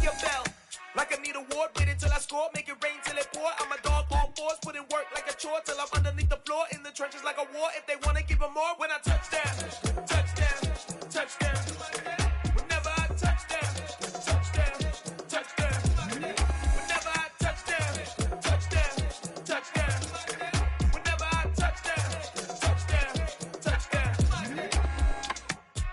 your bell. Like I need a ward, wait until I score, make it rain till it pour. I'm a dog on fours, put in work like a chore till I'm underneath the floor, in the trenches like a war. If they wanna give them more, when I touch down, touchdown, touchdown. Whenever I touch down, touchdown, touchdown. Whenever I touch down, touchdown, touchdown. Whenever I touch down, touchdown, touchdown.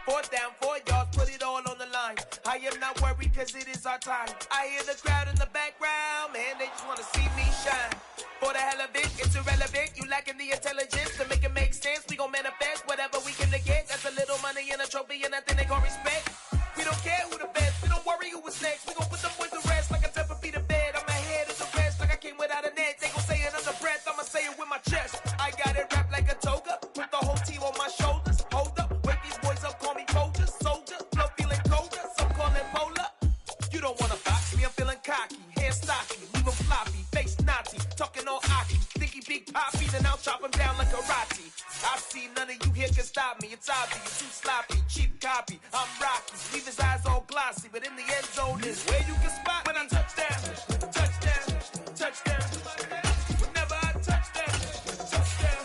4th down, 4 yards, put it all on the line. I am not worried cause it is our time. I hear the crowd in the background, man, they just wanna see me shine. For the hell of it, it's irrelevant. You lacking the intelligence to make it make sense. We gon' manifest whatever we can get. That's a little money and a trophy and nothing they gon' respect. We don't care who the best, we don't worry who was next. We gon' put them boys to rest like a 10 feet of bed. I'm ahead of the rest like I came without a net. They gon' say it under breath, I'ma say it with my chest. I got it wrapped like a toga, put the whole team on my shoulders. Hold up, wake these boys up, call me soldiers, soldier. Flow feeling colder, some call it polar. You don't wanna box me, I'm feeling cocky. Hair stocky, leave him floppy, face naughty. Talking all aki, think he big poppy, then I'll chop him down like karate. I see none of you here can stop me. It's obvious, too sloppy, cheap copy. I'm Rocky, leave his eyes all glossy, but in the end zone is where you can spot when I touch down, touchdown, touchdown. Whenever I touch down, touchdown,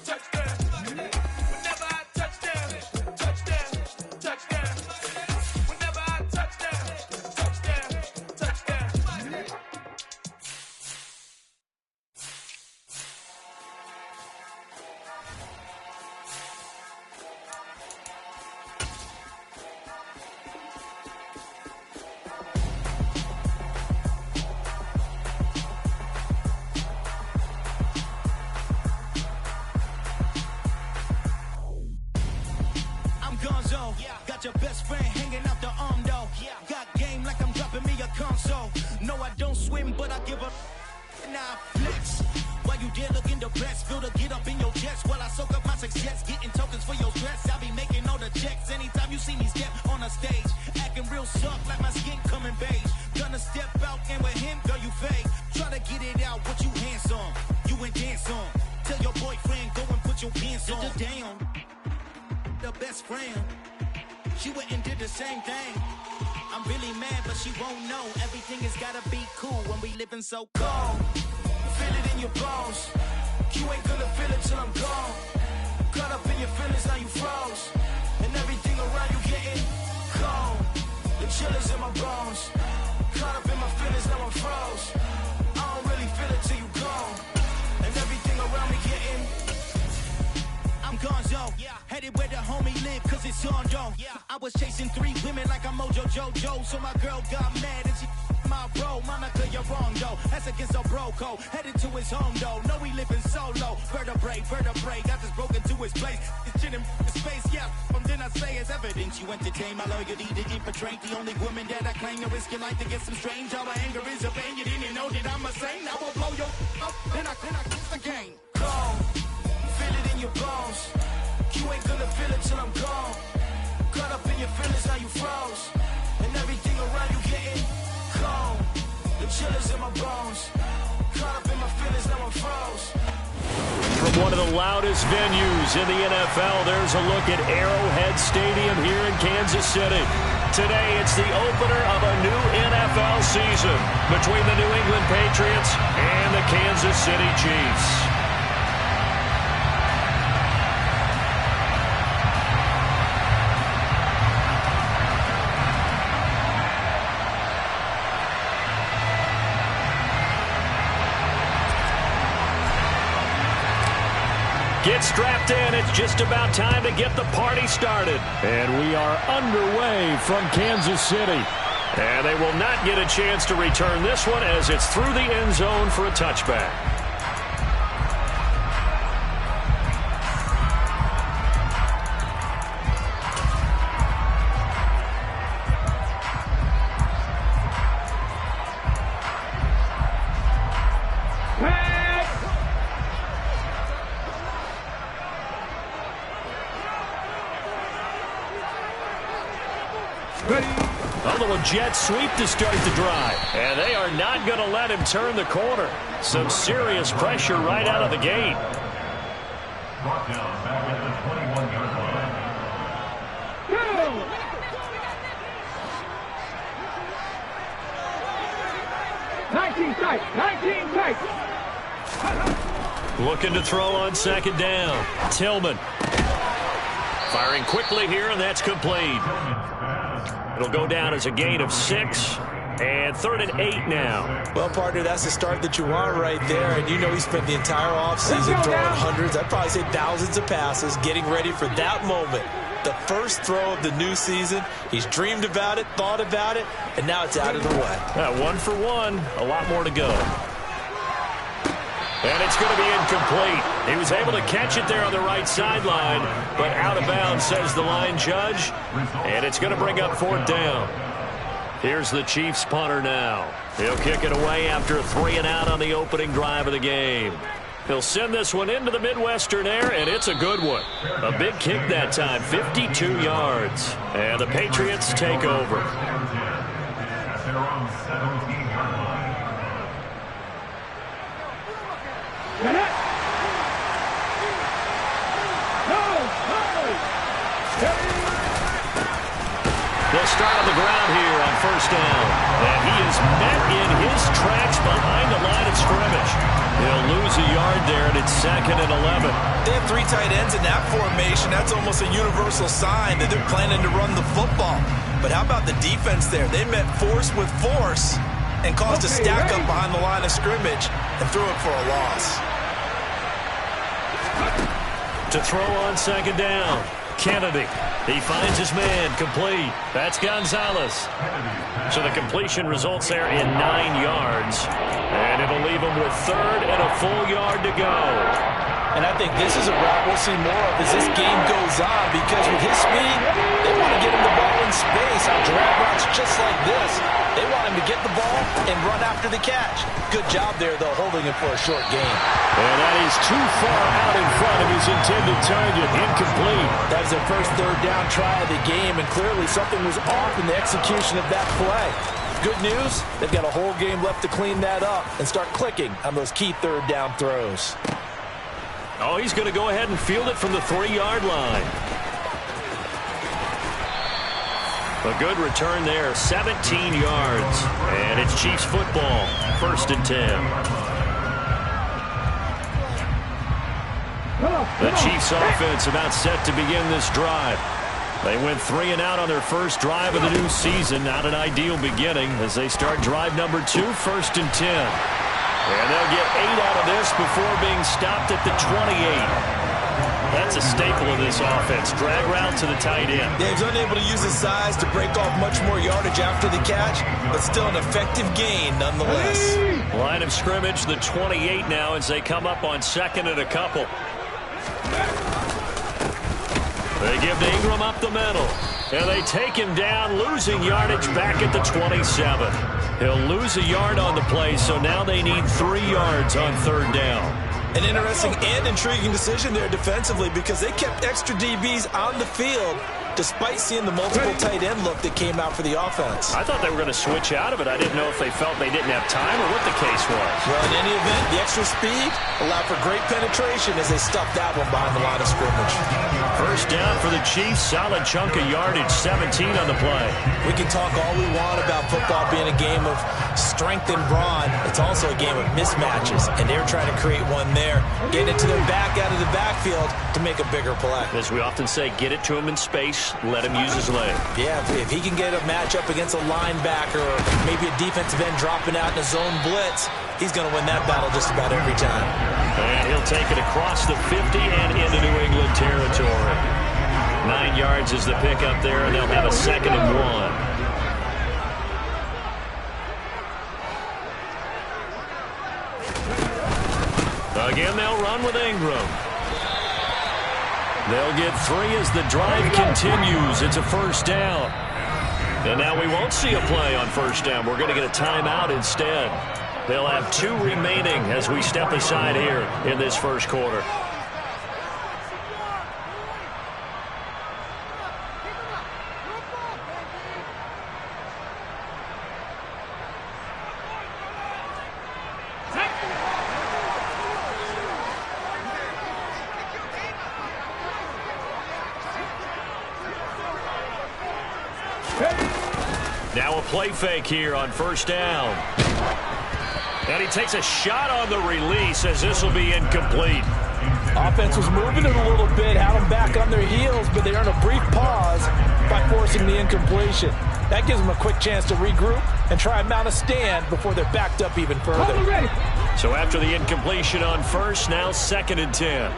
touchdown. Whenever I touch down, touchdown, touchdown. Whenever I touch down, touchdown, touchdown. Gonzo, got your best friend hanging out the arm though. Got game like I'm dropping me a console. No, I don't swim, but I give a nah flex. While you there looking depressed, feel the get up in your chest while I soak up my success, getting tokens for your stress. I'll be making all the checks anytime you see me step on a stage, acting real soft like my skin coming beige. Gonna step out and with him, girl, you fake. Try to get it out, what you handsome, you ain't dance on. Tell your boyfriend go and put your pants on. Damn. The best friend, she went and did the same thing. I'm really mad, but she won't know. Everything has gotta be cool when we living so cold. Feel it in your bones. You ain't gonna feel it till I'm gone. Caught up in your feelings, now you froze. And everything around you getting cold. The chill is in my bones. Caught up in my feelings, now I'm froze. I don't really feel it till you gone. And everything around me getting I'm Gonzo, headed where the homie live, cause it's on though. I was chasing 3 women like I'm Mojo Jojo, so my girl got mad and she my bro. Monica, you're wrong though, that's against a bro code. Headed to his home though, no he living solo. Vertebrae, got this broken to his place. It's shit in his face, then I say it's evidence. You entertain my loyalty to infiltrate. The only woman that I claim to risk your life to get some strange. All my anger is a pain, you didn't know that I'm a saint. I will blow your up, then I kiss the game. Go. Feel it in your bones. You ain't gonna feel it till I'm gone. Caught up in your feelings, now you froze. And everything around you getting cold. The chill is in my bones. Caught up in my feelings, now I'm froze. From one of the loudest venues in the NFL, there's a look at Arrowhead Stadium here in Kansas City. Today, it's the opener of a new NFL season between the New England Patriots and the Kansas City Chiefs. Get strapped in. It's just about time to get the party started. And we are underway from Kansas City. And they will not get a chance to return this one as it's through the end zone for a touchback. A little jet sweep to start the drive. And they are not going to let him turn the corner. Some serious pressure right out of the gate. Brought down back at the 21-yard line. 19 tight. 19 tight. Looking to throw on second down. Tillman. Firing quickly here, and that's complete. It'll go down as a gain of 6. And 3rd and 8 now. Well, partner, that's the start that you want right there. And you know he spent the entire offseason throwing hundreds, I'd probably say thousands of passes, getting ready for that moment. The first throw of the new season. He's dreamed about it, thought about it, and now it's out of the way. 1 for 1. A lot more to go. And it's going to be incomplete. He was able to catch it there on the right sideline, but out of bounds, says the line judge. And it's going to bring up 4th down. Here's the Chiefs punter now. He'll kick it away after a 3-and-out on the opening drive of the game. He'll send this one into the Midwestern air, and it's a good one. A big kick that time, 52 yards. And the Patriots take over. At their own 17-yard line. They'll start on the ground here on 1st down. And he is met in his tracks behind the line of scrimmage. He'll lose a yard there, and it's 2nd and 11. They have 3 tight ends in that formation. That's almost a universal sign that they're planning to run the football. But how about the defense there? They met force with force and caused a stack up behind the line of scrimmage and threw it for a loss. To throw on 2nd down. Kennedy. He finds his man, complete. That's Gonzalez. So the completion results there in 9 yards. And it'll leave him with 3rd and a full yard to go. And I think this is a route we'll see more of as this game goes on, because with his speed, they want to get him the ball in space on drag routes just like this. They want him to get the ball and run after the catch. Good job there, though, holding him for a short gain. And that is too far out in front of his intended target. Incomplete. That was their first 3rd down try of the game, and clearly something was off in the execution of that play. Good news, they've got a whole game left to clean that up and start clicking on those key 3rd down throws. Oh, he's going to go ahead and field it from the 3-yard line. A good return there, 17 yards. And it's Chiefs football, 1st and 10. The Chiefs offense about set to begin this drive. They went 3-and-out on their first drive of the new season. Not an ideal beginning as they start drive number 2, 1st and 10. And they'll get 8 out of this before being stopped at the 28. That's a staple of this offense. Drag route to the tight end. Yeah, he's unable to use his size to break off much more yardage after the catch, but still an effective gain nonetheless. Line of scrimmage, the 28 now as they come up on 2nd and a couple. They give to Ingram up the middle. And they take him down, losing yardage back at the 27. He'll lose a yard on the play, so now they need 3 yards on 3rd down. An interesting and intriguing decision there defensively, because they kept extra DBs on the field despite seeing the multiple tight end look that came out for the offense. I thought they were going to switch out of it. I didn't know if they felt they didn't have time or what the case was. Well, in any event, the extra speed allowed for great penetration as they stuffed that one behind the line of scrimmage. 1st down for the Chiefs. Solid chunk of yardage, 17 on the play. We can talk all we want about football being a game of strength and brawn. It's also a game of mismatches, and they're trying to create one there, getting it to their back out of the backfield to make a bigger play. As we often say, get it to him in space, let him use his leg. Yeah, if he can get a matchup against a linebacker or maybe a defensive end dropping out in a zone blitz, he's going to win that battle just about every time. And he'll take it across the 50 and into New England territory. 9 yards is the pickup there, and they'll have a 2nd and 1. Again, they'll run with Ingram. They'll get 3 as the drive continues. It's a 1st down. And now we won't see a play on 1st down. We're going to get a timeout instead. They'll have 2 remaining as we step aside here in this 1st quarter. Now a play fake here on 1st down. And he takes a shot on the release as this will be incomplete. Offense was moving it a little bit, had them back on their heels, but they earned a brief pause by forcing the incompletion. That gives them a quick chance to regroup and try and mount a stand before they're backed up even further. So after the incompletion on first, now 2nd and 10.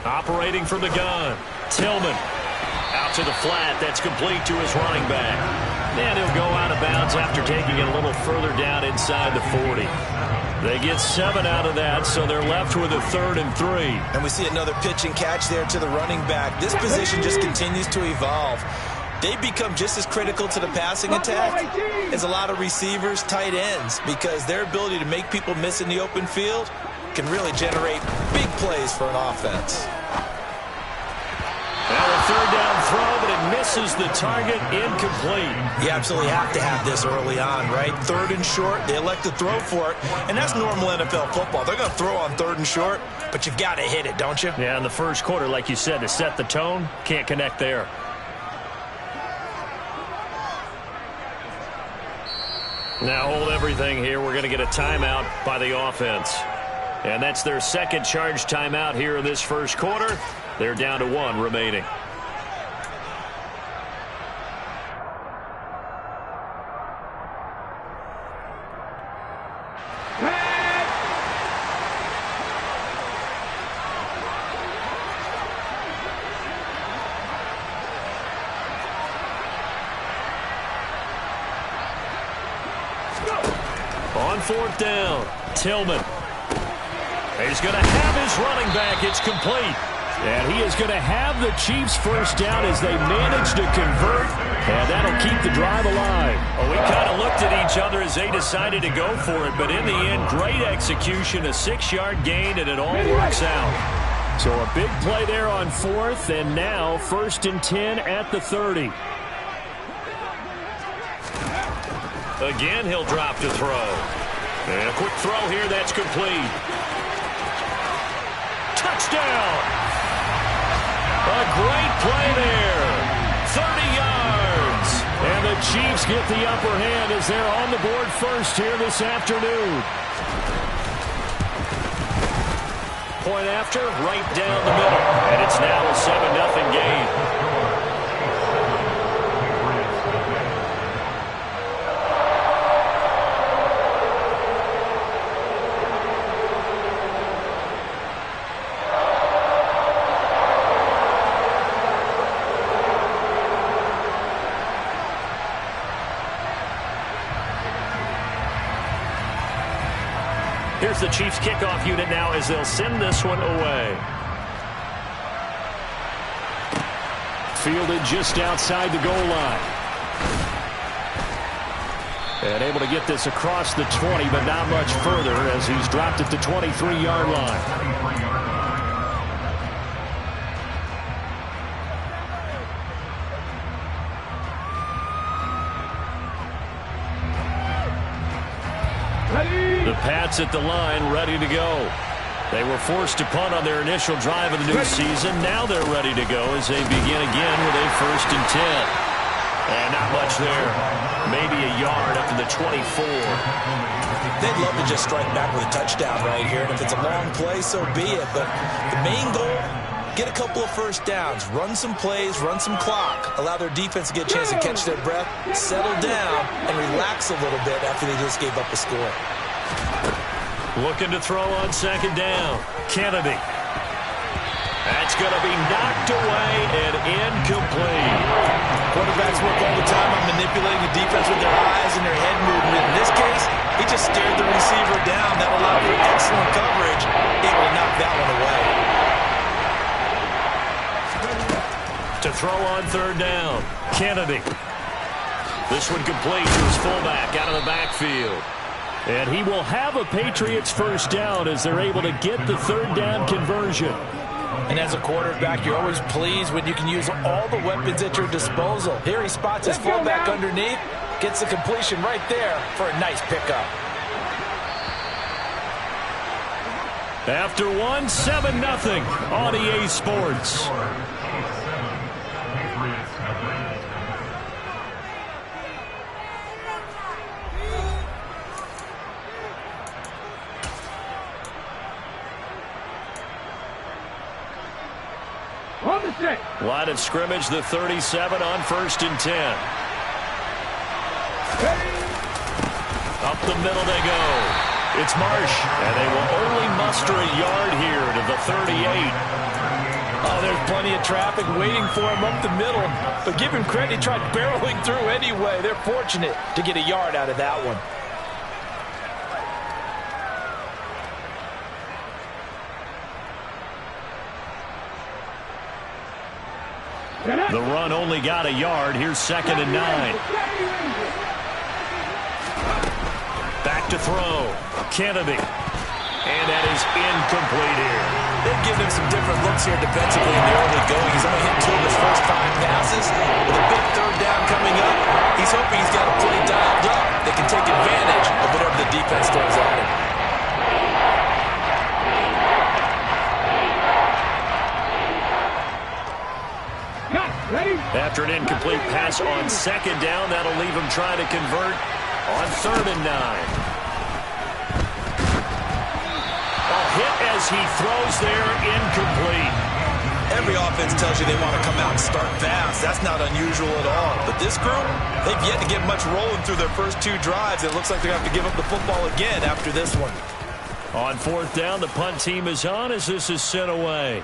Operating from the gun, Tillman. Out to the flat, that's complete to his running back. And he'll go out of bounds after taking it a little further down inside the 40. They get 7 out of that, so they're left with a 3rd and 3. And we see another pitch and catch there to the running back. This position just continues to evolve. They become just as critical to the passing attack as a lot of receivers, tight ends, because their ability to make people miss in the open field can really generate big plays for an offense. Now a 3rd down throw, but it misses the target, incomplete. You absolutely have to have this early on, right? 3rd and short, they elect to throw for it, and that's normal NFL football. They're going to throw on 3rd and short, but you've got to hit it, don't you? Yeah, in the first quarter, like you said, to set the tone, can't connect there. Now hold everything here. We're going to get a timeout by the offense. And that's their 2nd charge timeout here in this first quarter. They're down to 1 remaining. On 4th down, Tillman. He's going to have his running back. It's complete. And he is going to have the Chiefs first down as they manage to convert. And that'll keep the drive alive. Well, we kind of looked at each other as they decided to go for it. But in the end, great execution, a 6-yard gain, and it all works out. So a big play there on 4th, and now 1st and 10 at the 30. Again, he'll drop to throw. And a quick throw here, that's complete. Touchdown! A great play there. 30 yards. And the Chiefs get the upper hand as they're on the board first here this afternoon. Point after, right down the middle. And it's now a 7-0 game. Here's the Chiefs kickoff unit now as they'll send this one away. Fielded just outside the goal line. And able to get this across the 20, but not much further as he's dropped at the 23-yard line. The Pats at the line, ready to go. They were forced to punt on their initial drive of the new season. Now they're ready to go as they begin again with a 1st and 10. And not much there. Maybe a yard up to the 24. They'd love to just strike back with a touchdown right here. And if it's a long play, so be it. But the main goal, get a couple of first downs, run some plays, run some clock, allow their defense to get a chance to catch their breath, settle down, and relax a little bit after they just gave up a score. Looking to throw on 2nd down. Kennedy. That's going to be knocked away and incomplete. Quarterbacks work all the time on manipulating the defense with their eyes and their head movement. In this case, he just stared the receiver down. That allowed for excellent coverage, able to knock that one away. To throw on 3rd down, Kennedy. This one complete to his fullback out of the backfield. And he will have a Patriots first down as they're able to get the 3rd down conversion. And as a quarterback, you're always pleased when you can use all the weapons at your disposal. Here he spots his fullback underneath, gets the completion right there for a nice pickup. After one, 7-0 on EA Sports. Line of scrimmage, the 37 on 1st and 10. Up the middle they go. It's Marsh, and they will only muster a yard here to the 38. Oh, there's plenty of traffic waiting for him up the middle. But give him credit, he tried barreling through anyway. They're fortunate to get a yard out of that one. The run only got a yard. Here's 2nd and 9. Back to throw. Kennedy. And that is incomplete here. They've given him some different looks here defensively in the early going. He's only hit 2 of his first 5 passes. With a big 3rd down coming up, he's hoping he's got a play dialed up that can take advantage of whatever the defense throws at him. After an incomplete pass on 2nd down, that'll leave him trying to convert on 3rd and 9. A hit as he throws there, incomplete. Every offense tells you they want to come out and start fast. That's not unusual at all. But this group, they've yet to get much rolling through their first 2 drives. It looks like they're going to have to give up the football again after this one. On 4th down, the punt team is on as this is sent away.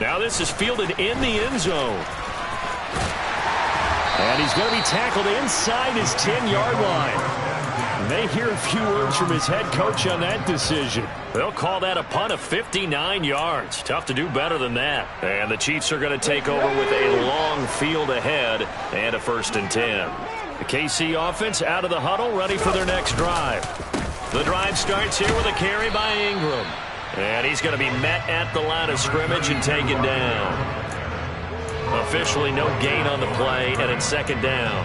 Now this is fielded in the end zone. And he's going to be tackled inside his 10-yard line. May hear a few words from his head coach on that decision. They'll call that a punt of 59 yards. Tough to do better than that. And the Chiefs are going to take over with a long field ahead and a 1st and 10. The KC offense out of the huddle, ready for their next drive. The drive starts here with a carry by Ingram. And he's going to be met at the line of scrimmage and taken down. Officially no gain on the play, and it's 2nd down.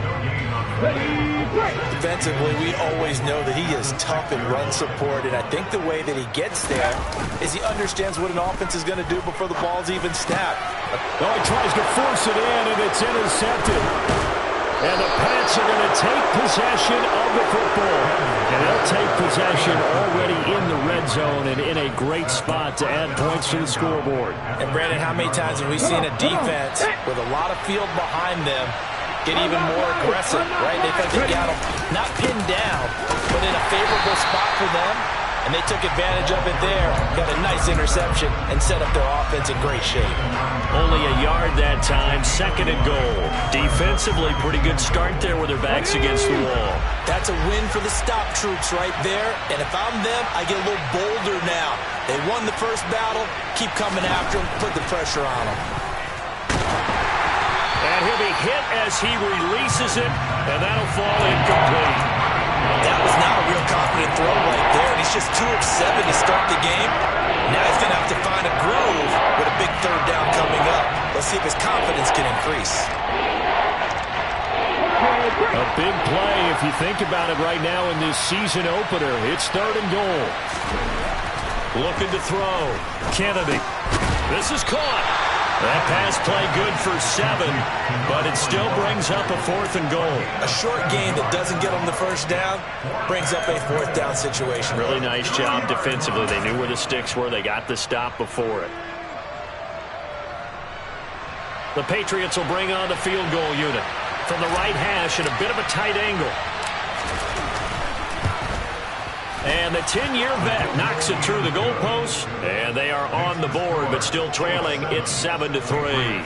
Defensively, we always know that he is tough in run support, and I think the way that he gets there is he understands what an offense is going to do before the ball's even snapped. Oh, he tries to force it in, and it's intercepted. And the Pats are going to take possession of the football. And they'll take possession already in the red zone and in a great spot to add points to the scoreboard. And, Brandon, how many times have we seen a defense with a lot of field behind them get even more aggressive, right? They think they got them not pinned down, but in a favorable spot for them. And they took advantage of it there, got a nice interception, and set up their offense in great shape. Only a yard that time, 2nd and goal. Defensively, pretty good start there with their backs against the wall. That's a win for the stop troops right there. And if I'm them, I get a little bolder now. They won the first battle, keep coming after them, put the pressure on them. And he'll be hit as he releases it, and that'll fall incomplete. That was not a real confident throw right there, and he's just 2 of 7 to start the game. Now he's going to have to find a groove with a big 3rd down coming up. Let's see if his confidence can increase. A big play if you think about it right now in this season opener. It's 3rd and goal. Looking to throw. Kennedy. This is caught. That pass play good for 7, but it still brings up a 4th and goal. A short game that doesn't get them the first down brings up a 4th down situation. Really nice job defensively. They knew where the sticks were. They got the stop before it. The Patriots will bring on the field goal unit from the right hash at a bit of a tight angle. And the 10-year vet knocks it through the goalpost, and they are on the board, but still trailing. It's 7-3.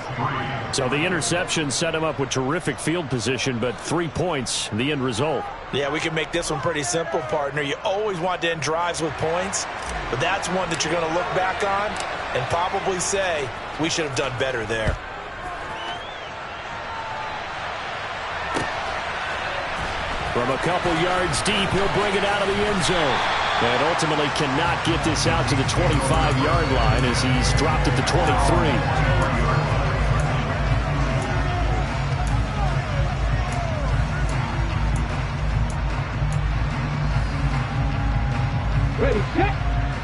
So the interception set him up with terrific field position, but 3 points, the end result. Yeah, we can make this one pretty simple, partner. You always want to end drives with points, but that's one that you're going to look back on and probably say, we should have done better there. From a couple yards deep, he'll bring it out of the end zone. And ultimately cannot get this out to the 25-yard line as he's dropped it to 23.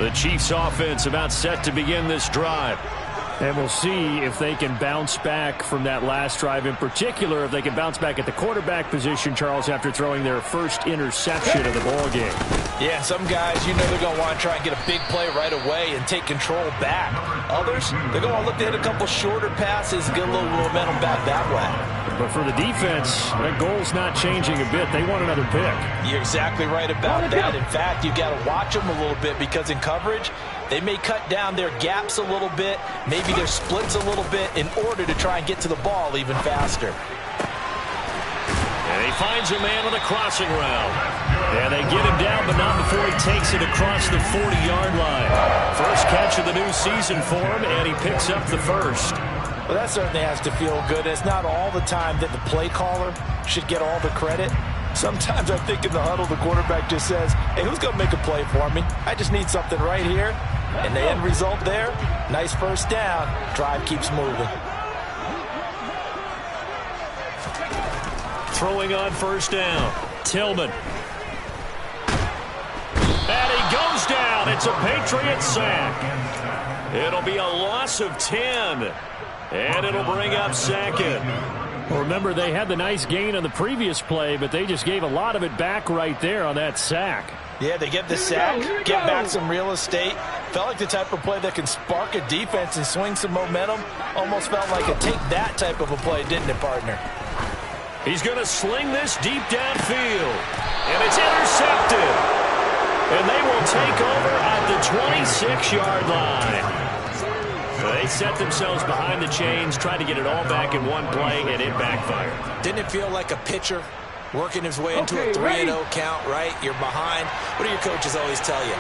The Chiefs offense about set to begin this drive. And we'll see if they can bounce back from that last drive, in particular if they can bounce back at the quarterback position, Charles, after throwing their first interception of the ball game. Yeah, some guys, you know, they're going to want to try and get a big play right away and take control back. Others, they're going to want to look to hit a couple shorter passes, get a little momentum back that way. But for the defense, that goal's not changing a bit. They want another pick. You're exactly right about that. In fact, you've got to watch them a little bit because in coverage, they may cut down their gaps a little bit, maybe their splits a little bit in order to try and get to the ball even faster. And he finds a man on the crossing route. And they get him down, but not before he takes it across the 40-yard line. First catch of the new season for him, and he picks up the first. Well, that certainly has to feel good. It's not all the time that the play caller should get all the credit. Sometimes I think in the huddle, the quarterback just says, hey, who's going to make a play for me? I just need something right here. And the end result there, nice first down. Drive keeps moving. Throwing on first down. Tillman. And he goes down. It's a Patriot sack. It'll be a loss of 10. And it'll bring up second. Well, remember, they had the nice gain on the previous play, but they just gave a lot of it back right there on that sack. Yeah, they get the sack, get back some real estate. Felt like the type of play that can spark a defense and swing some momentum. Almost felt like a take that type of a play, didn't it, partner? He's going to sling this deep downfield. And it's intercepted. And they will take over at the 26-yard line. They set themselves behind the chains, tried to get it all back in one play, and it backfired. Didn't it feel like a pitcher working his way into a 3-0 count, right? You're behind. What do your coaches always tell you?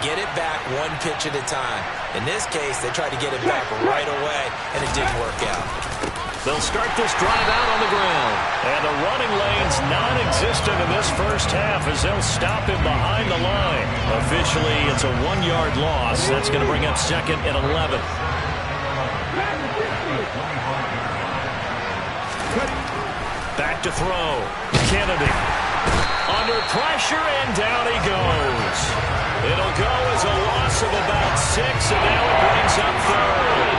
Get it back one pitch at a time. In this case, they tried to get it back right away, and it didn't work out. They'll start this drive out on the ground. And the running lane's non-existent in this first half as they'll stop him behind the line. Officially, it's a 1-yard loss. That's going to bring up second and 11. Back to throw. Kennedy. Under pressure, and down he goes. It'll go as a loss of about 6, and now it brings up third.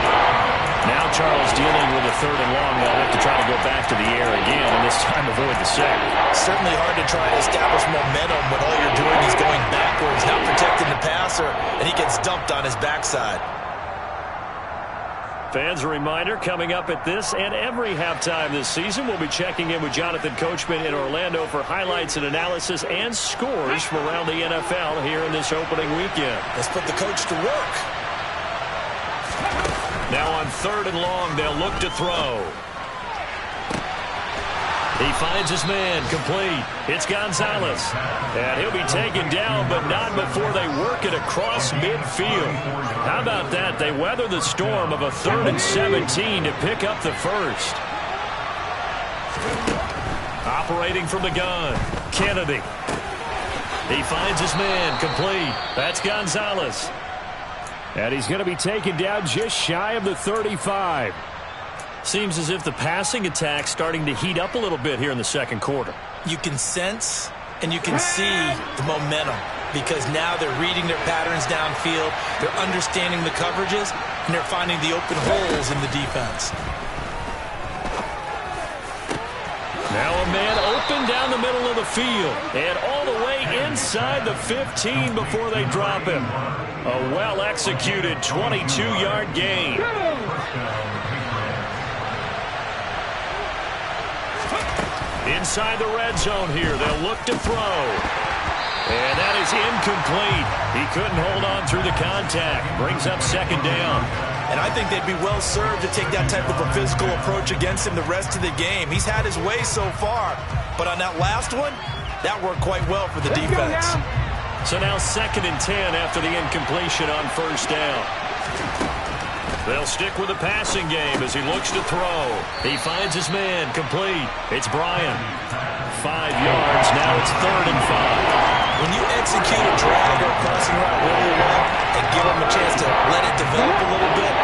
Now Charles dealing with a third and long. They'll have to try to go back to the air again, and this time avoid the sack. Certainly hard to try to establish momentum when all you're doing is going backwards, not protecting the passer, and he gets dumped on his backside. Fans, a reminder, coming up at this and every halftime this season, we'll be checking in with Jonathan Coachman in Orlando for highlights and analysis and scores from around the NFL here in this opening weekend. Let's put the coach to work. Now on third and long, they'll look to throw. He finds his man, complete. It's Gonzalez. And he'll be taken down, but not before they work it across midfield. How about that? They weather the storm of a 3rd and 17 to pick up the first. Operating from the gun, Kennedy. He finds his man, complete. That's Gonzalez. And he's going to be taken down just shy of the 35. Seems as if the passing attack's starting to heat up a little bit here in the second quarter. You can sense and you can see the momentum because now they're reading their patterns downfield, they're understanding the coverages, and they're finding the open holes in the defense. Now a man open down the middle of the field and all the way inside the 15 before they drop him. A well-executed 22-yard gain. Inside the red zone here, they'll look to throw. And that is incomplete. He couldn't hold on through the contact. Brings up second down. And I think they'd be well served to take that type of a physical approach against him the rest of the game. He's had his way so far, but on that last one, that worked quite well for the defense. So now 2nd and 10 after the incompletion on first down. They'll stick with the passing game as he looks to throw. He finds his man, complete. It's Bryant. 5 yards, now it's 3rd and 5. When you execute a drag or a crossing route really well and give him a chance to let it develop a little bit,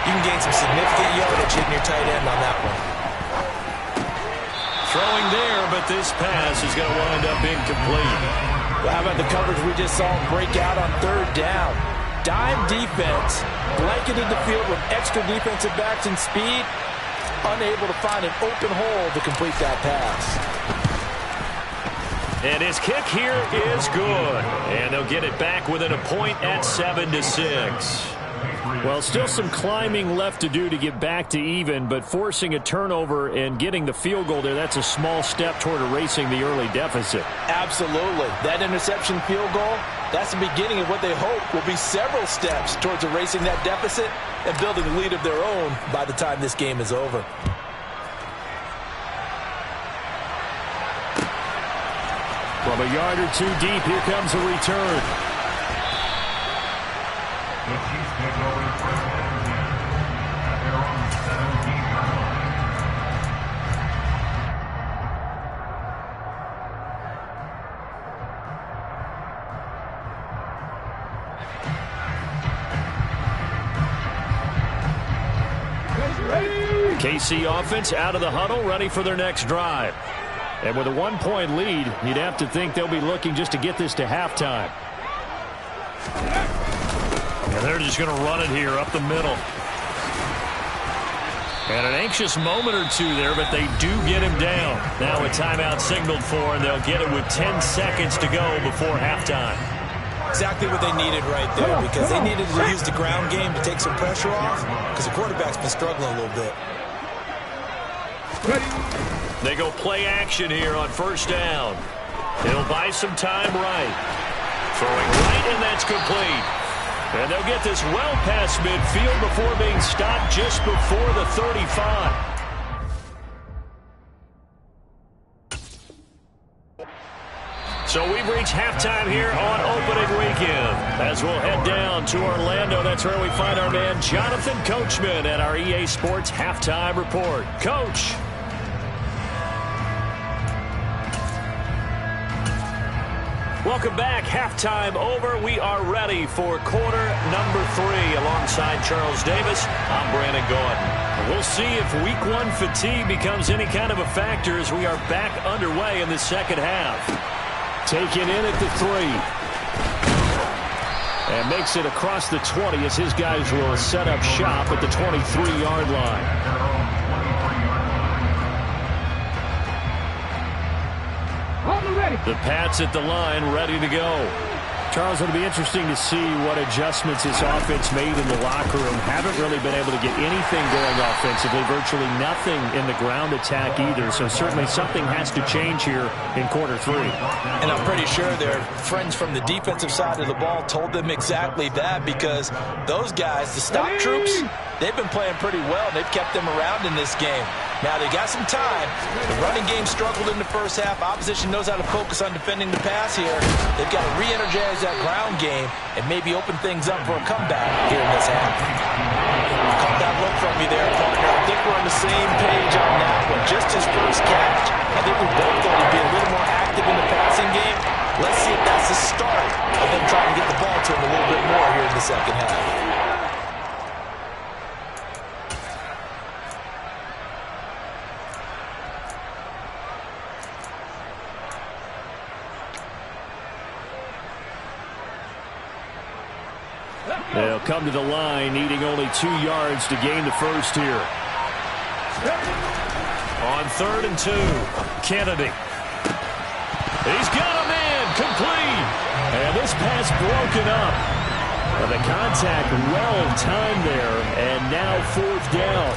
you can gain some significant yardage hitting your tight end on that one. Throwing there, but this pass is going to wind up incomplete. Well, how about the coverage we just saw him break out on 3rd down? dime defense blanketed the field with extra defensive backs and speed, unable to find an open hole to complete that pass. And his kick here is good. And they'll get it back within a point at 7-6. Well, still some climbing left to do to get back to even, but forcing a turnover and getting the field goal there, that's a small step toward erasing the early deficit. Absolutely. That interception field goal, that's the beginning of what they hope will be several steps towards erasing that deficit and building a lead of their own by the time this game is over. From a yard or two deep, here comes a return. The Chiefs take over the first and 10 at their own 17-yard line. KC offense out of the huddle, ready for their next drive. And with a 1-point lead, you'd have to think they'll be looking just to get this to halftime. And they're just going to run it here up the middle. And an anxious moment or two there, but they do get him down. Now a timeout signaled for, and they'll get it with 10 seconds to go before halftime. Exactly what they needed right there, because they needed to use the ground game to take some pressure off, because the quarterback's been struggling a little bit. They go play action here on first down. It'll buy some time right. Throwing right, and that's complete. And they'll get this well past midfield before being stopped just before the 35. So we've reached halftime here on opening weekend. As we'll head down to Orlando, that's where we find our man Jonathan Coachman at our EA Sports Halftime Report. Coach. Welcome back. Halftime over. We are ready for quarter number 3. Alongside Charles Davis, I'm Brandon Gordon. We'll see if week 1 fatigue becomes any kind of a factor as we are back underway in the second half. Taken in at the 3. And makes it across the 20 as his guys will set up shop at the 23-yard line. The Pats at the line, ready to go. Charles, it'll be interesting to see what adjustments this offense made in the locker room. Haven't really been able to get anything going offensively, virtually nothing in the ground attack either. So certainly something has to change here in quarter 3. And I'm pretty sure their friends from the defensive side of the ball told them exactly that, because those guys, the stock troops, they've been playing pretty well. They've kept them around in this game. Now they got some time. The running game struggled in the first half. Opposition knows how to focus on defending the pass here. They've got to re-energize that ground game and maybe open things up for a comeback here in this half. Caught that look from me there, partner. I think we're on the same page on that one. Just his first catch. I think we both thought he'd be a little more active in the passing game. Let's see if that's the start of them trying to get the ball to him a little bit more here in the second half. They'll come to the line, needing only 2 yards to gain the first here. On 3rd and 2, Kennedy. He's got him in, complete. And this pass broken up. And the contact well timed there, and now 4th down.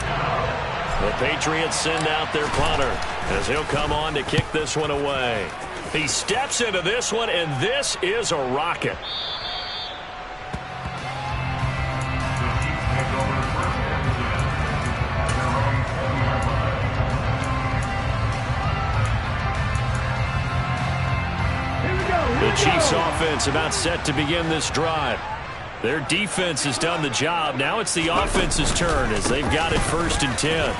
The Patriots send out their punter as he'll come on to kick this one away. He steps into this one, and this is a rocket. The Chiefs offense about set to begin this drive. Their defense has done the job. Now it's the offense's turn as they've got it 1st and 10.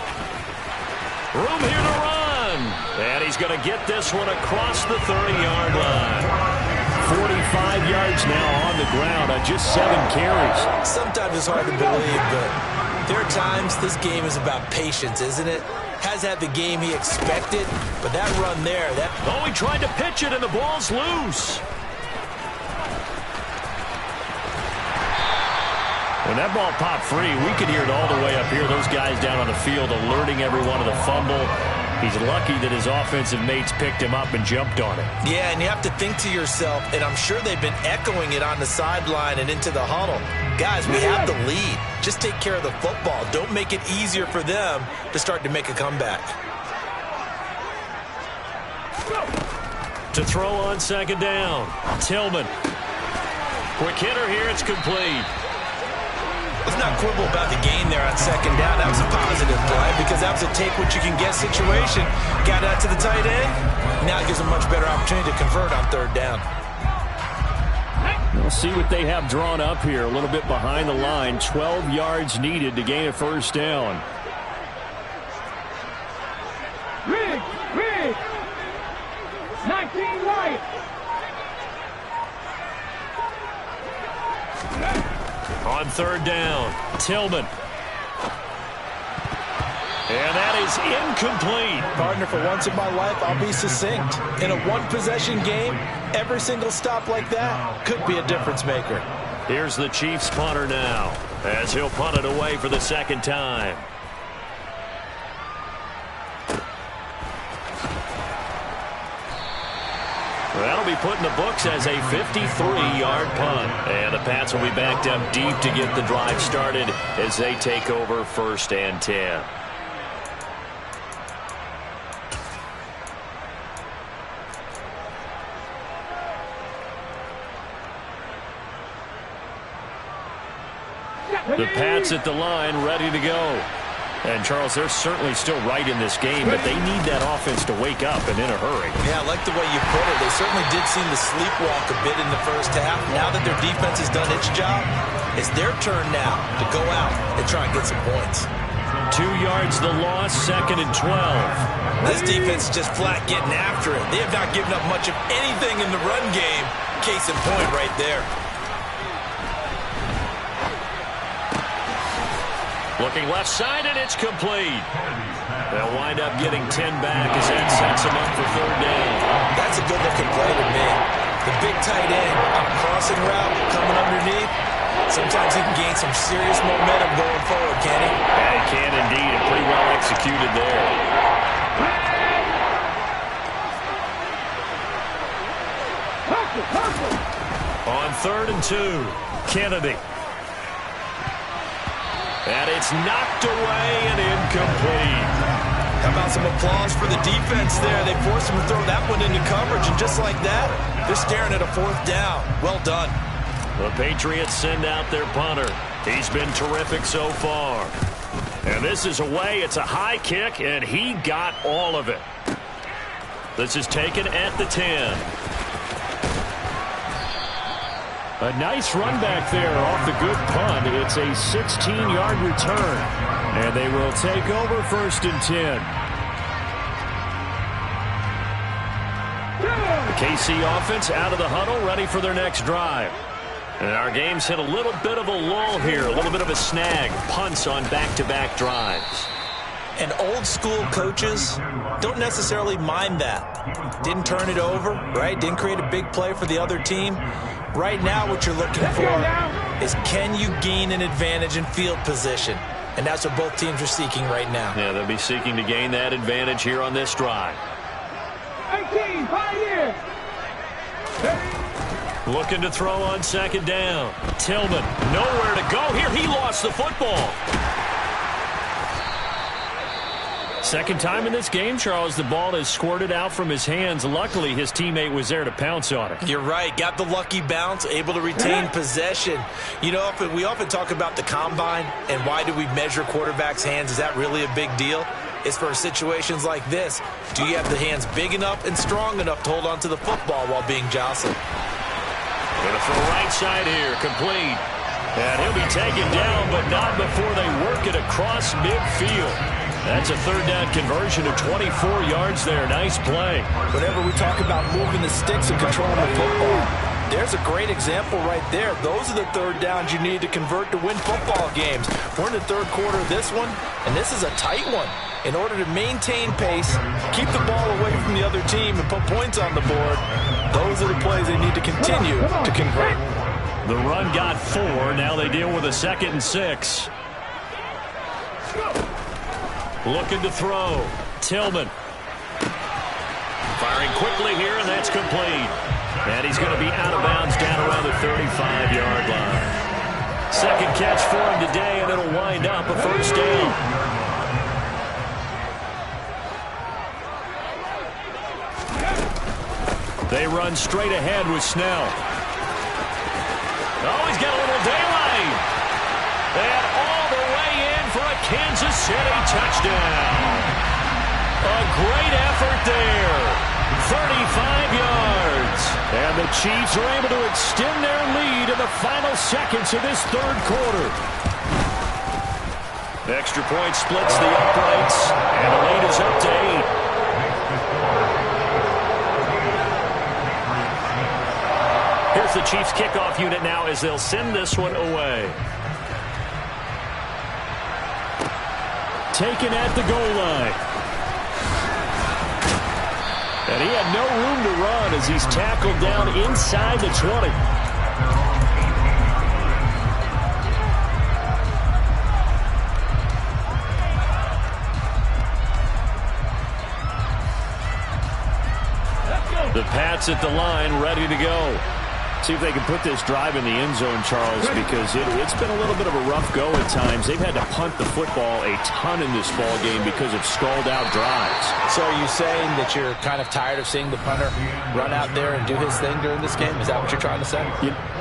Room here to run. And he's going to get this one across the 30-yard line. 45 yards now on the ground on just 7 carries. Sometimes it's hard to believe, but there are times this game is about patience, isn't it? Has had the game he expected, but that run there, he tried to pitch it, and the ball's loose. When that ball popped free, we could hear it all the way up here. Those guys down on the field alerting everyone of the fumble. He's lucky that his offensive mates picked him up and jumped on it. Yeah, and you have to think to yourself, and I'm sure they've been echoing it on the sideline and into the huddle. Guys, we have the lead. Just take care of the football. Don't make it easier for them to start to make a comeback. To throw on second down, Tillman. Quick hitter here, it's complete. Let's not quibble about the gain there on second down. That was a positive play because that was a take-what-you-can-get situation. Got out to the tight end. Now it gives them much better opportunity to convert on third down. We'll see what they have drawn up here. A little bit behind the line. 12 yards needed to gain a first down. Rig! 19 right! On third down, Tillman. And that is incomplete. Partner, for once in my life, I'll be succinct. In a one-possession game, every single stop like that could be a difference maker. Here's the Chiefs punter now, as he'll punt it away for the second time. That'll be put in the books as a 53-yard punt. And the Pats will be backed up deep to get the drive started as they take over 1st and 10. The Pats at the line, ready to go. And, Charles, they're certainly still right in this game, but they need that offense to wake up and in a hurry. Yeah, I like the way you put it. They certainly did seem to sleepwalk a bit in the first half. Now that their defense has done its job, it's their turn now to go out and try and get some points. 2 yards the loss, 2nd and 12. This defense is just flat getting after it. They have not given up much of anything in the run game. Case in point right there. Looking left side, and it's complete. They'll wind up getting 10 back as that sets them up for third down. That's a good-looking play to me. The big tight end on a crossing route coming underneath. Sometimes he can gain some serious momentum going forward, can he? Yeah, he can indeed, and pretty well executed there. On 3rd and 2, Kennedy. And it's knocked away and incomplete. How about some applause for the defense there? They forced him to throw that one into coverage, and just like that, they're staring at a 4th down. Well done. The Patriots send out their punter. He's been terrific so far. And this is away. It's a high kick, and he got all of it. This is taken at the 10. A nice run back there off the good punt. It's a 16-yard return. And they will take over 1st and 10. The KC offense out of the huddle, ready for their next drive. And our game's hit a little bit of a lull here, a little bit of a snag. Punts on back-to-back drives. And old-school coaches don't necessarily mind that. Didn't turn it over, right? Didn't create a big play for the other team. Right now what you're looking for is, can you gain an advantage in field position? And that's what both teams are seeking right now. Yeah, they'll be seeking to gain that advantage here on this drive. 18, Pioneer! Looking to throw on second down. Tillman, nowhere to go here. He lost the football. Second time in this game, Charles, the ball has squirted out from his hands. Luckily, his teammate was there to pounce on it. You're right. Got the lucky bounce, able to retain possession. You know, we often talk about the combine and why do we measure quarterbacks' hands. Is that really a big deal? It's for situations like this. Do you have the hands big enough and strong enough to hold on to the football while being jostled? Gonna throw right side here, complete. And he'll be taken down, but not before they work it across midfield. That's a third down conversion of 24 yards there. Nice play. Whenever we talk about moving the sticks and controlling the football, there's a great example right there. Those are the third downs you need to convert to win football games. We're in the third quarter of this one, and this is a tight one. In order to maintain pace, keep the ball away from the other team, and put points on the board, those are the plays they need to continue to convert. The run got 4. Now they deal with a 2nd and 6. Looking to throw. Tillman. Firing quickly here, and that's complete. And he's going to be out of bounds down around the 35-yard line. Second catch for him today, and it'll wind up a first down. They run straight ahead with Snell. Oh, he's got a little daylight. And all the way in for a Kansas City touchdown. A great effort there. 35 yards. And the Chiefs are able to extend their lead in the final seconds of this third quarter. Extra point splits the uprights, and the lead is up to 8. Here's the Chiefs kickoff unit now as they'll send this one away. Taken at the goal line. And he had no room to run as he's tackled down inside the 20. The Pats at the line, ready to go. See if they can put this drive in the end zone, Charles, because it's been a little bit of a rough go at times. They've had to punt the football a ton in this ball game because of stalled-out drives. So are you saying that you're kind of tired of seeing the punter run out there and do his thing during this game? Is that what you're trying to say?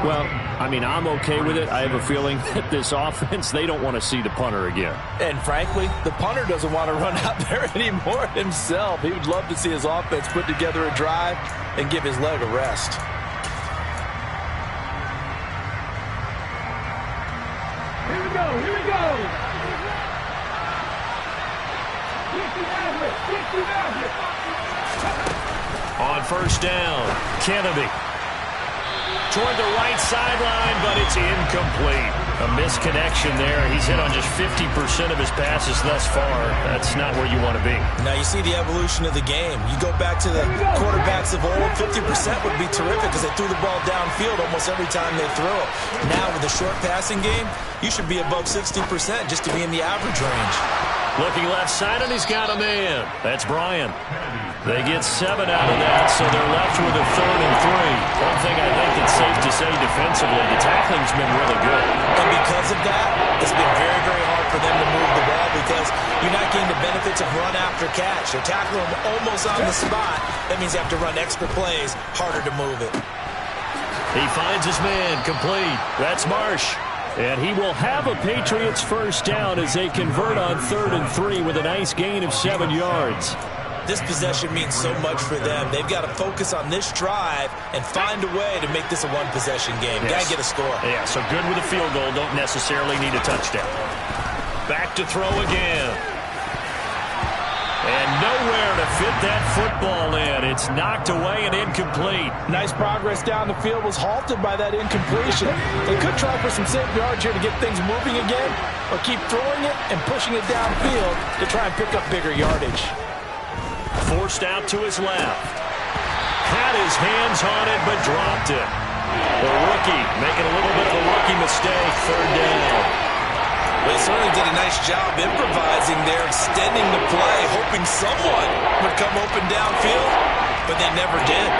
Well, I mean, I'm okay with it. I have a feeling that this offense, they don't want to see the punter again. And frankly, the punter doesn't want to run out there anymore himself. He would love to see his offense put together a drive and give his leg a rest. Here we go. On first down, Kennedy. Toward the right sideline, but it's incomplete. A misconnection there. He's hit on just 50% of his passes thus far. That's not where you want to be. Now you see the evolution of the game. You go back to the quarterbacks of old, 50% would be terrific because they threw the ball downfield almost every time they threw it. Now with the short passing game, you should be above 60% just to be in the average range. Looking left side, and he's got a man. That's Bryan. They get 7 out of that, so they're left with a 3rd and 3. One thing I think that's safe to say defensively, the tackling's been really good. And because of that, it's been very, very hard for them to move the ball because you're not getting the benefits of run after catch. They're tackling them almost on the spot. That means you have to run extra plays, harder to move it. He finds his man, complete. That's Marsh. And he will have a Patriots first down as they convert on 3rd and 3 with a nice gain of 7 yards. This possession means so much for them. They've got to focus on this drive and find a way to make this a one-possession game. Yes. Got to get a score. Yeah, so good with a field goal. Don't necessarily need a touchdown. Back to throw again. And nowhere to fit that football in. It's knocked away and incomplete. Nice progress down the field was halted by that incompletion. They could try for some safe yards here to get things moving again, or keep throwing it and pushing it downfield to try and pick up bigger yardage. Forced out to his left. Had his hands on it, but dropped it. The rookie making a little bit of a rookie mistake. 3rd down. They certainly did a nice job improvising there, extending the play, hoping someone would come open downfield, but they never did.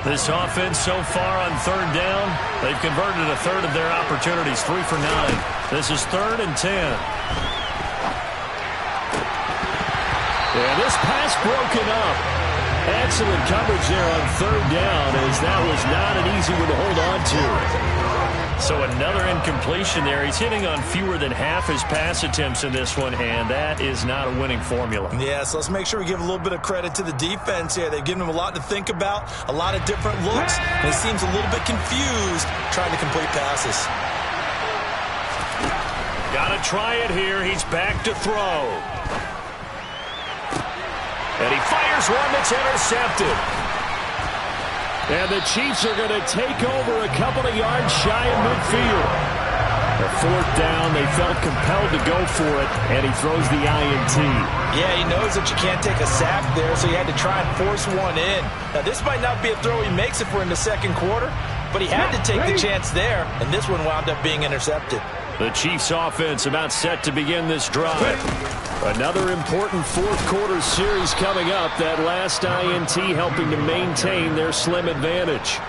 This offense so far on 3rd down, they've converted a 1/3 of their opportunities, 3 for 9. This is 3rd and 10. And this pass broken up. Excellent coverage there on 3rd down, as that was not an easy one to hold on to. So another incompletion there. He's hitting on fewer than half his pass attempts in this one, and that is not a winning formula. Yeah, so let's make sure we give a little bit of credit to the defense here. They've given him a lot to think about, a lot of different looks, and he seems a little bit confused trying to complete passes. Got to try it here. He's back to throw. And he fires one that's intercepted. And the Chiefs are going to take over a couple of yards shy of midfield. A fourth down, they felt compelled to go for it, and he throws the INT. Yeah, he knows that you can't take a sack there, so he had to try and force one in. Now, this might not be a throw he makes if we're in the second quarter, but he had to take the chance there, and this one wound up being intercepted. The Chiefs offense about set to begin this drive. Another important fourth quarter series coming up. That last INT helping to maintain their slim advantage.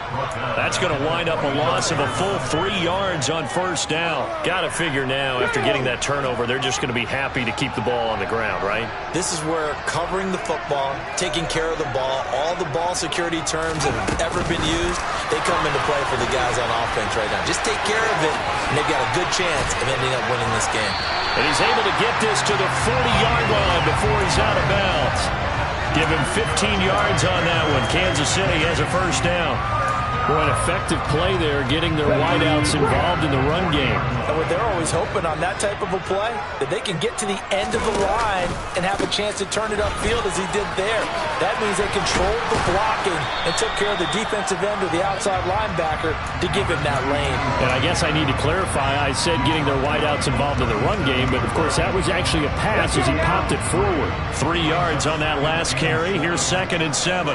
That's going to wind up a loss of a full 3 yards on first down. Got to figure now, after getting that turnover, they're just going to be happy to keep the ball on the ground, right? This is where covering the football, taking care of the ball, all the ball security terms that have ever been used, they come into play for the guys on offense right now. Just take care of it, and they've got a good chance of ending up winning this game. And he's able to get this to the 40-yard line before he's out of bounds. Give him 15 yards on that one. Kansas City has a first down. Boy, an effective play there, getting their wideouts involved in the run game. And what they're always hoping on that type of a play, that they can get to the end of the line and have a chance to turn it upfield as he did there. That means they controlled the blocking and took care of the defensive end or the outside linebacker to give him that lane. And I guess I need to clarify, I said getting their wideouts involved in the run game, but of course that was actually a pass as he popped it forward. 3 yards on that last carry. Here's 2nd and 7.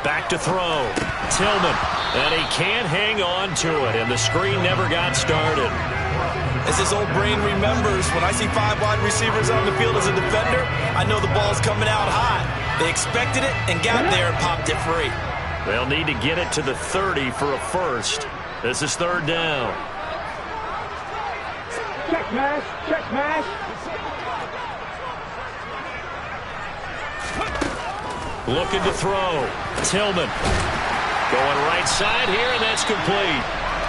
Back to throw. Tillman. And he can't hang on to it, and the screen never got started. As his old brain remembers, when I see 5 wide receivers on the field as a defender, I know the ball's coming out hot. They expected it and got there and popped it free. They'll need to get it to the 30 for a first. This is 3rd down. Check mash, check mash. Looking to throw. Tillman. Going right side here, and that's complete.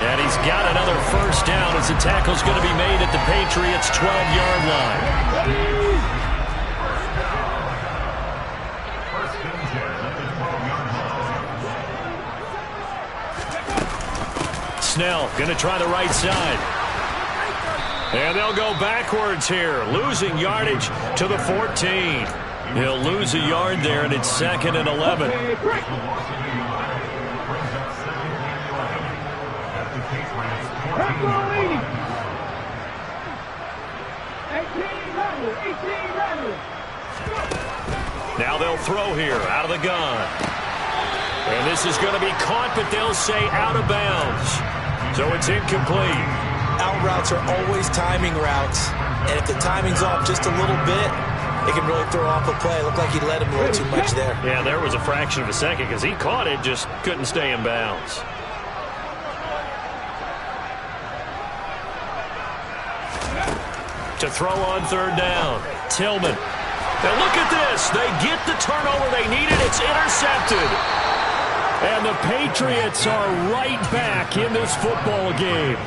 And he's got another first down as the tackle's going to be made at the Patriots' 12-yard line. Snell going to try the right side. And they'll go backwards here, losing yardage to the 14. He'll lose a yard there, and it's 2nd and 11. Now they'll throw here, out of the gun. And this is going to be caught, but they'll say out of bounds. So it's incomplete. Out routes are always timing routes. And if the timing's off just a little bit, it can really throw off a play. It looked like he led him a little too much there. Yeah, there was a fraction of a second because he caught it, just couldn't stay in bounds. To throw on 3rd down, Tillman. Now look at this. They get the turnover they needed. It's intercepted. And the Patriots are right back in this football game.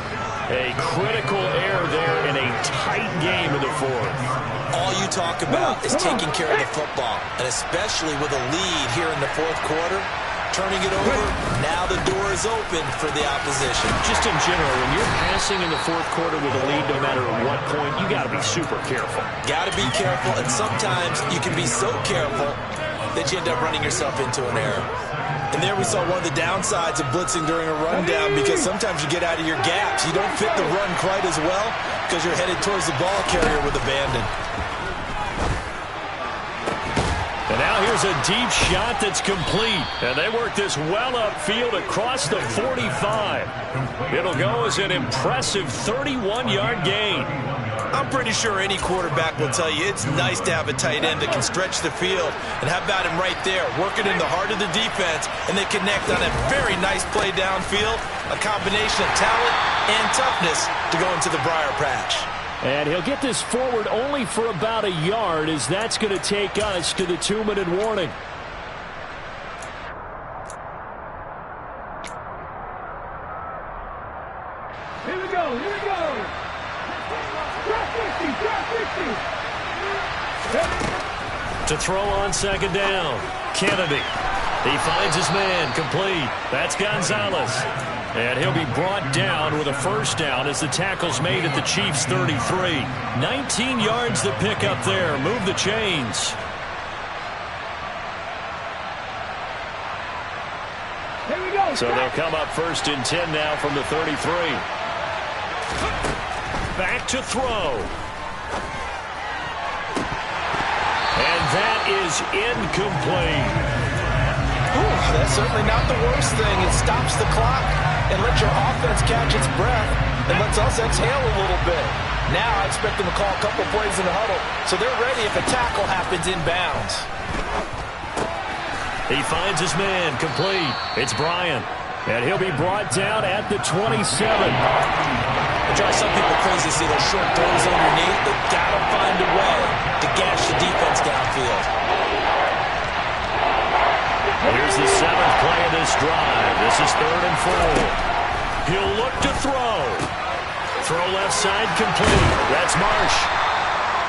A critical error there in a tight game in the 4th. All you talk about is taking care of the football, and especially with a lead here in the 4th quarter, turning it over, now the door is open for the opposition. Just in general, when you're passing in the 4th quarter with a lead, no matter at what point, you got to be super careful. Got to be careful, and sometimes you can be so careful that you end up running yourself into an error. And there we saw one of the downsides of blitzing during a rundown, because sometimes you get out of your gaps. You don't fit the run quite as well because you're headed towards the ball carrier with abandon. And now here's a deep shot that's complete. And they work this well upfield across the 45. It'll go as an impressive 31-yard gain. I'm pretty sure any quarterback will tell you it's nice to have a tight end that can stretch the field. And how about him right there, working in the heart of the defense, and they connect on a very nice play downfield, a combination of talent and toughness to go into the briar patch. And he'll get this forward only for about a yard, as that's going to take us to the 2-minute warning. Here we go, here we go. Drop 50, drop 50. To throw on 2nd down, Kennedy. He finds his man, complete. That's Gonzalez. And he'll be brought down with a first down as the tackle's made at the Chiefs' 33. 19 yards to pick up there. Move the chains. Here we go, So they'll come up 1st and 10 now from the 33. Back to throw. And that is incomplete. Ooh, that's certainly not the worst thing. It stops the clock and lets your offense catch its breath and lets us exhale a little bit. Now I expect them to call a couple plays in the huddle so they're ready if a tackle happens inbounds. He finds his man, complete. It's Bryant, and he'll be brought down at the 27. It drives some people crazy to see those short throws underneath. They gotta find a way to gash the defense downfield. Here's the 7th play of this drive. This is 3rd and 4. He'll look to throw. Throw left side, complete. That's Marsh.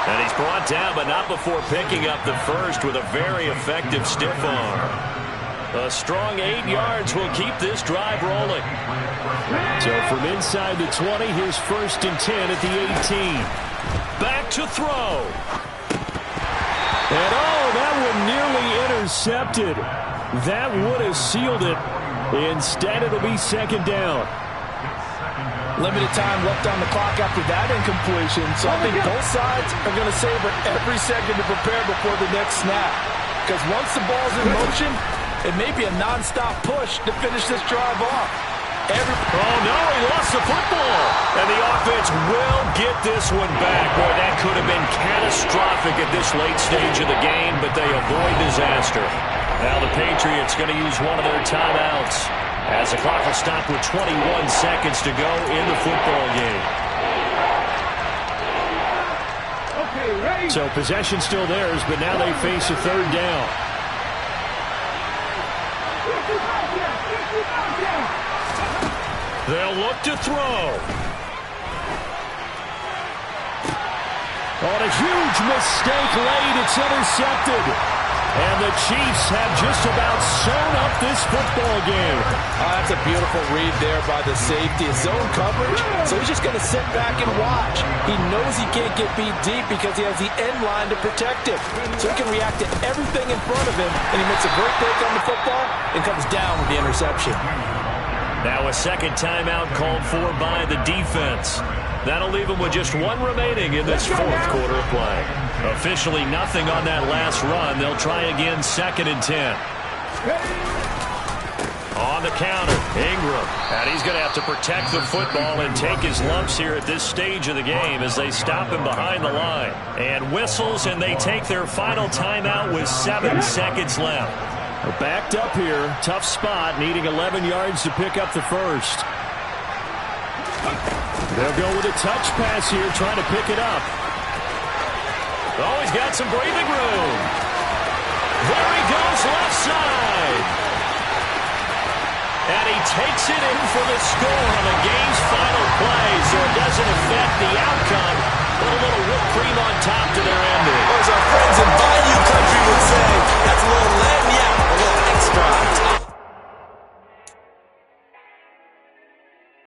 And he's brought down, but not before picking up the first with a very effective stiff arm. A strong 8 yards will keep this drive rolling. So from inside the 20, here's 1st and 10 at the 18. Back to throw. And that one nearly intercepted. That would have sealed it. Instead, it'll be 2nd down. Limited time left on the clock after that incompletion, so I think both sides are going to savor every second to prepare before the next snap. Because once the ball's in motion, it may be a non-stop push to finish this drive off. Oh, no, he lost the football. And the offense will get this one back. Boy, that could have been catastrophic at this late stage of the game, but they avoid disaster. Now the Patriots going to use one of their timeouts, as the clock will stop with 21 seconds to go in the football game. Okay, ready? So possession still theirs, but now they face a 3rd down. They'll look to throw. On a huge mistake late, it's intercepted. And the Chiefs have just about sewn up this football game. That's a beautiful read there by the safety. Zone coverage, so he's just going to sit back and watch. He knows he can't get beat deep because he has the end line to protect him. So he can react to everything in front of him, and he makes a great break on the football and comes down with the interception. Now a 2nd timeout called for by the defense. That'll leave them with just 1 remaining in this 4th quarter of play. Officially nothing on that last run. They'll try again 2nd and 10. On the counter, Ingram. And he's going to have to protect the football and take his lumps here at this stage of the game as they stop him behind the line. And whistles, and they take their final timeout with 7 seconds left. We're backed up here. Tough spot, needing 11 yards to pick up the first. They'll go with a touch pass here, trying to pick it up. Oh, he's got some breathing room. There he goes, left side. And he takes it in for the score on a